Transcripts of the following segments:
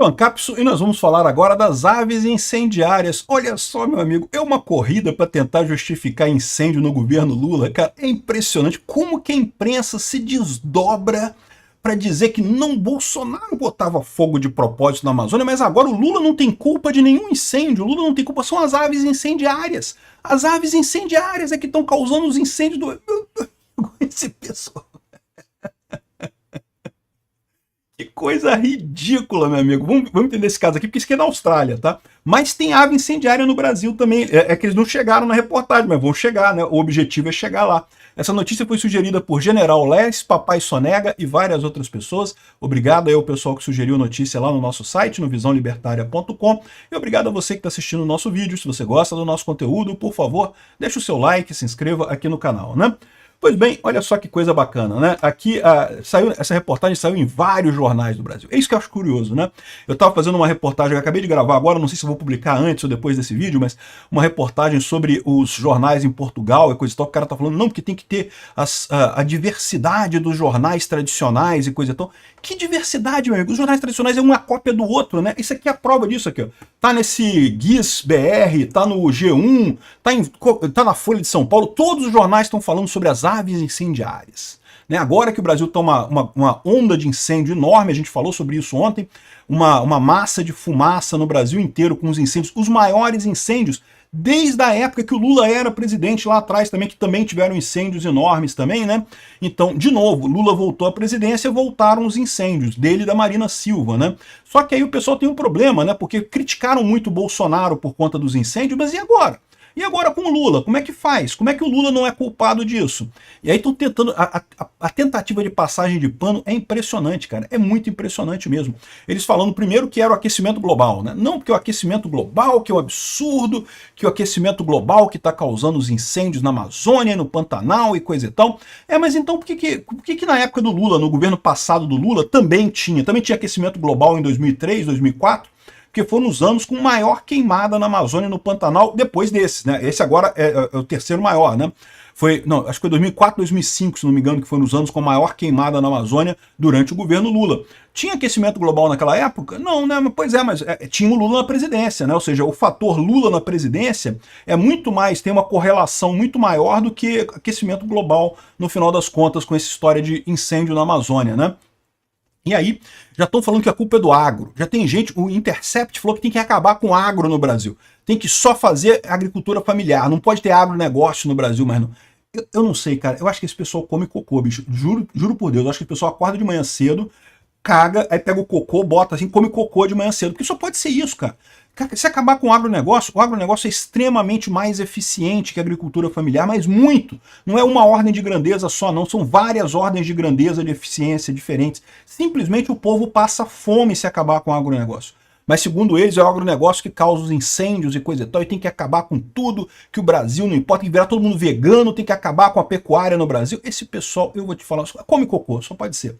Ancapso, e nós vamos falar agora das aves incendiárias. Olha só, meu amigo, é uma corrida para tentar justificar incêndio no governo Lula. Cara, é impressionante como que a imprensa se desdobra para dizer que não Bolsonaro botava fogo de propósito na Amazônia, mas agora o Lula não tem culpa de nenhum incêndio. O Lula não tem culpa, são as aves incendiárias. As aves incendiárias é que estão causando os incêndios do... Esse pessoal... Que coisa ridícula, meu amigo. Vamos entender esse caso aqui, porque isso aqui é na Austrália, tá? Mas tem ave incendiária no Brasil também. É que eles não chegaram na reportagem, mas vão chegar, né? O objetivo é chegar lá. Essa notícia foi sugerida por General Les, Papai Sonega e várias outras pessoas. Obrigado aí ao pessoal que sugeriu a notícia lá no nosso site, no visãolibertaria.com. E obrigado a você que está assistindo o nosso vídeo. Se você gosta do nosso conteúdo, por favor, deixa o seu like, se inscreva aqui no canal, né? Pois bem, olha só que coisa bacana, né? Aqui, essa reportagem saiu em vários jornais do Brasil. É isso que eu acho curioso, né? Eu estava fazendo uma reportagem, eu acabei de gravar agora, não sei se eu vou publicar antes ou depois desse vídeo, mas uma reportagem sobre os jornais em Portugal e coisa e tal. O cara tá falando, não, porque tem que ter a diversidade dos jornais tradicionais e coisa e tal. Que diversidade, meu amigo? Os jornais tradicionais é uma cópia do outro, né? Isso aqui é a prova disso aqui, ó. Tá nesse Guiz BR, tá no G1, tá na Folha de São Paulo, todos os jornais estão falando sobre as aves incendiárias. Né? Agora que o Brasil está uma onda de incêndio enorme, a gente falou sobre isso ontem, uma massa de fumaça no Brasil inteiro com os incêndios, os maiores incêndios, desde a época que o Lula era presidente lá atrás também, que também tiveram incêndios enormes também, né? Então, de novo, Lula voltou à presidência, voltaram os incêndios dele e da Marina Silva, né? Só que aí o pessoal tem um problema, né? Porque criticaram muito o Bolsonaro por conta dos incêndios, mas e agora? E agora com o Lula, como é que faz? Como é que o Lula não é culpado disso? E aí estão tentando, a tentativa de passagem de pano é impressionante, cara, é muito impressionante mesmo. Eles falando primeiro que era o aquecimento global, né? Não, porque o aquecimento global, que é um absurdo, que o aquecimento global que está causando os incêndios na Amazônia, no Pantanal e coisa e tal. Mas então por que na época do Lula, no governo passado do Lula, também tinha aquecimento global em 2003, 2004? Porque foram os anos com maior queimada na Amazônia e no Pantanal depois desses, né? Esse agora é o terceiro maior, né? Acho que foi 2004, 2005, se não me engano, que foram os anos com maior queimada na Amazônia durante o governo Lula. Tinha aquecimento global naquela época? Não, né? Pois é, mas tinha o Lula na presidência, né? Ou seja, o fator Lula na presidência é muito mais, tem uma correlação muito maior do que aquecimento global, no final das contas, com essa história de incêndio na Amazônia, né? E aí, já estão falando que a culpa é do agro. Já tem gente, o Intercept falou que tem que acabar com o agro no Brasil. Tem que só fazer agricultura familiar. Não pode ter agronegócio no Brasil, mas não. Eu não sei, cara. Eu acho que esse pessoal come cocô, bicho. Juro por Deus. Eu acho que o pessoal acorda de manhã cedo, caga, aí pega o cocô, bota assim, come cocô de manhã cedo. Porque só pode ser isso, cara. Se acabar com o agronegócio é extremamente mais eficiente que a agricultura familiar, mas muito. Não é uma ordem de grandeza só, não. São várias ordens de grandeza, de eficiência diferentes. Simplesmente o povo passa fome se acabar com o agronegócio. Mas segundo eles, é o agronegócio que causa os incêndios e coisa e tal, e tem que acabar com tudo, que o Brasil não importa, tem que virar todo mundo vegano, tem que acabar com a pecuária no Brasil. Esse pessoal, eu vou te falar, come cocô, só pode ser.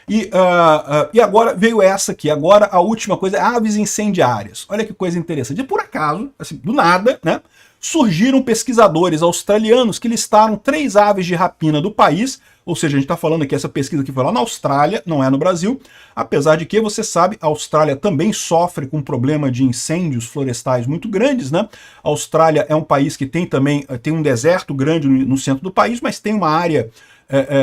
E agora veio essa aqui, agora a última coisa é aves incendiárias. Olha que coisa interessante. E por acaso, assim, do nada, né, surgiram pesquisadores australianos que listaram 3 aves de rapina do país, ou seja, a gente está falando aqui, essa pesquisa que foi lá na Austrália, não é no Brasil, apesar de que, você sabe, a Austrália também sofre com um problema de incêndios florestais muito grandes, né? A Austrália é um país que tem também, tem um deserto grande no centro do país, mas tem uma área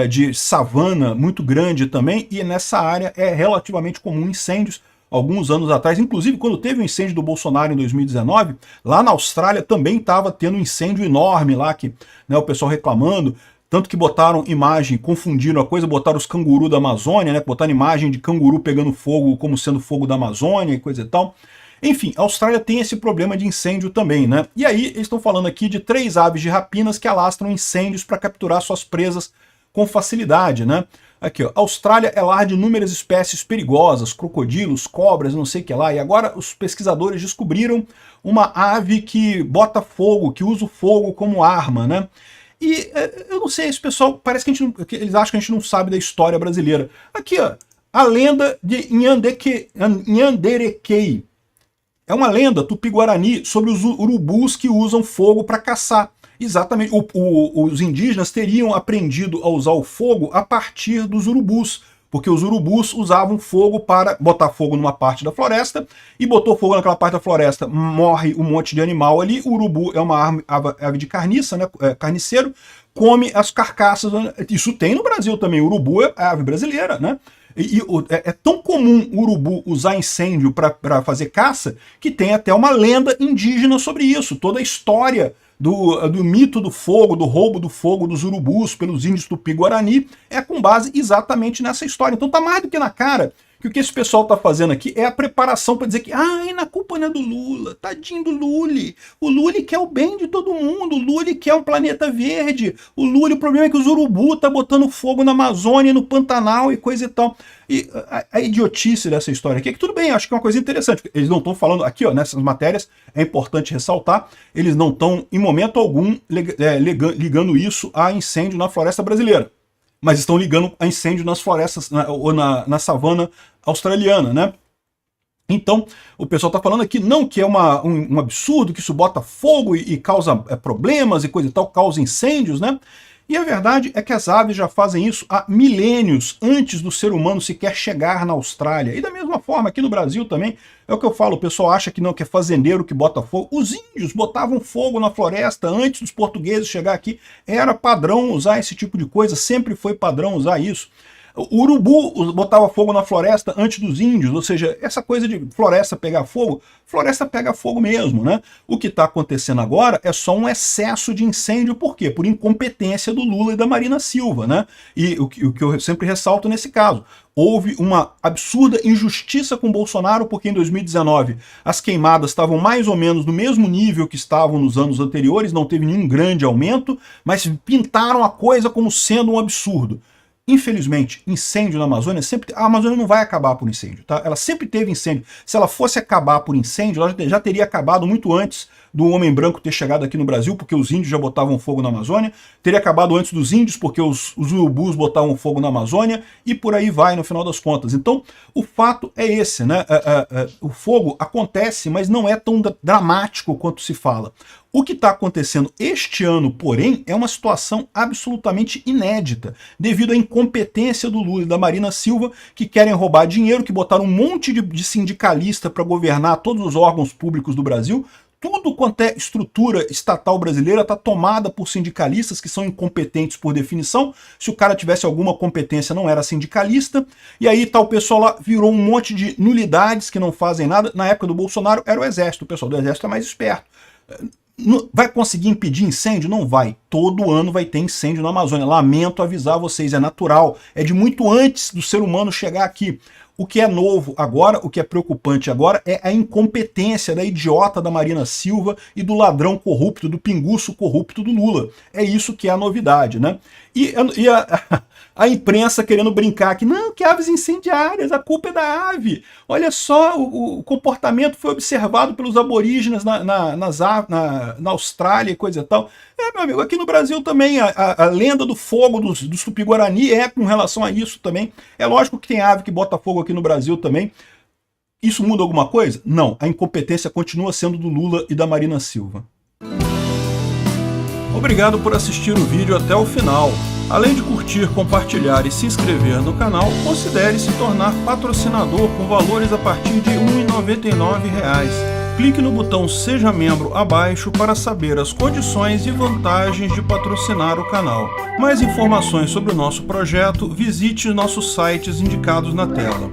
de savana muito grande também, e nessa área é relativamente comum incêndios. Alguns anos atrás, inclusive quando teve o incêndio do Bolsonaro em 2019, lá na Austrália também estava tendo um incêndio enorme lá, que, né, o pessoal reclamando, tanto que botaram imagem, confundiram a coisa, botaram os cangurus da Amazônia, né, botaram imagem de canguru pegando fogo como sendo fogo da Amazônia e coisa e tal. Enfim, a Austrália tem esse problema de incêndio também, né? E aí eles estão falando aqui de 3 aves de rapinas que alastram incêndios para capturar suas presas com facilidade, né? Aqui, ó, a Austrália é lar de inúmeras espécies perigosas, crocodilos, cobras, não sei o que lá, e agora os pesquisadores descobriram uma ave que bota fogo, que usa o fogo como arma, né? E eu não sei, esse pessoal, parece que eles acham que a gente não sabe da história brasileira. Aqui, ó, a lenda de Nhanderequei. É uma lenda tupi-guarani sobre os urubus que usam fogo para caçar. Exatamente, os indígenas teriam aprendido a usar o fogo a partir dos urubus. Porque os urubus usavam fogo para botar fogo numa parte da floresta, e botou fogo naquela parte da floresta, morre um monte de animal ali. O urubu é uma ave de carniça, né? Carniceiro, come as carcaças. Isso tem no Brasil também. O urubu é a ave brasileira, né? É tão comum o urubu usar incêndio para fazer caça que tem até uma lenda indígena sobre isso. Toda a história do mito do fogo, do roubo do fogo dos urubus pelos índios Tupi-Guarani é com base exatamente nessa história. Então tá mais do que na cara que o que esse pessoal tá fazendo aqui é a preparação para dizer que a culpa não é do Lula, tadinho do Lully. O Lully quer o bem de todo mundo, o Lully quer um planeta verde, o Lully, o problema é que os urubu tá botando fogo na Amazônia, no Pantanal e coisa e tal. E a idiotice dessa história aqui é que tudo bem, acho que é uma coisa interessante. Eles não estão falando aqui, ó, nessas matérias, é importante ressaltar, eles não estão em momento algum ligando isso a incêndio na floresta brasileira, mas estão ligando a incêndio nas florestas ou na savana australiana, né? Então, o pessoal está falando aqui, não que é um absurdo, que isso bota fogo e causa problemas e coisa e tal, causa incêndios, né? E a verdade é que as aves já fazem isso há milênios, antes do ser humano sequer chegar na Austrália. E da mesma forma, aqui no Brasil também, é o que eu falo, o pessoal acha que não, que é fazendeiro que bota fogo. Os índios botavam fogo na floresta antes dos portugueses chegar aqui. Era padrão usar esse tipo de coisa, sempre foi padrão usar isso. O urubu botava fogo na floresta antes dos índios, ou seja, essa coisa de floresta pegar fogo, floresta pega fogo mesmo, né? O que está acontecendo agora é só um excesso de incêndio, por quê? Por incompetência do Lula e da Marina Silva, né? E o que eu sempre ressalto nesse caso, houve uma absurda injustiça com Bolsonaro, porque em 2019 as queimadas estavam mais ou menos no mesmo nível que estavam nos anos anteriores, não teve nenhum grande aumento, mas pintaram a coisa como sendo um absurdo. Infelizmente, incêndio na Amazônia, a Amazônia não vai acabar por incêndio, tá? Ela sempre teve incêndio. Se ela fosse acabar por incêndio, ela já teria acabado muito antes do homem branco ter chegado aqui no Brasil, porque os índios já botavam fogo na Amazônia, teria acabado antes dos índios, porque os urubus botavam fogo na Amazônia, e por aí vai, no final das contas. Então, o fato é esse, né? O fogo acontece, mas não é tão dramático quanto se fala. O que está acontecendo este ano, porém, é uma situação absolutamente inédita, devido à incompetência do Lula e da Marina Silva, que querem roubar dinheiro, que botaram um monte de sindicalista para governar todos os órgãos públicos do Brasil. Tudo quanto é estrutura estatal brasileira está tomada por sindicalistas que são incompetentes por definição. Se o cara tivesse alguma competência, não era sindicalista. E aí tá, o pessoal lá virou um monte de nulidades que não fazem nada. Na época do Bolsonaro era o Exército. O pessoal do Exército é mais esperto. Vai conseguir impedir incêndio? Não vai. Todo ano vai ter incêndio na Amazônia. Lamento avisar vocês, é natural. É de muito antes do ser humano chegar aqui. O que é novo agora, o que é preocupante agora, é a incompetência da idiota da Marina Silva e do ladrão corrupto, do pinguço corrupto do Lula. É isso que é a novidade, né? E a imprensa querendo brincar que não, que aves incendiárias, a culpa é da ave. Olha só, o comportamento foi observado pelos aborígenes na Austrália e coisa e tal. Meu amigo, aqui no Brasil também a lenda do fogo dos Tupi-Guarani é com relação a isso também. É lógico que tem ave que bota fogo aqui no Brasil também. Isso muda alguma coisa? Não, a incompetência continua sendo do Lula e da Marina Silva. Obrigado por assistir o vídeo até o final. Além de curtir, compartilhar e se inscrever no canal, considere se tornar patrocinador com valores a partir de R$ 1,99. Clique no botão Seja Membro abaixo para saber as condições e vantagens de patrocinar o canal. Mais informações sobre o nosso projeto, visite nossos sites indicados na tela.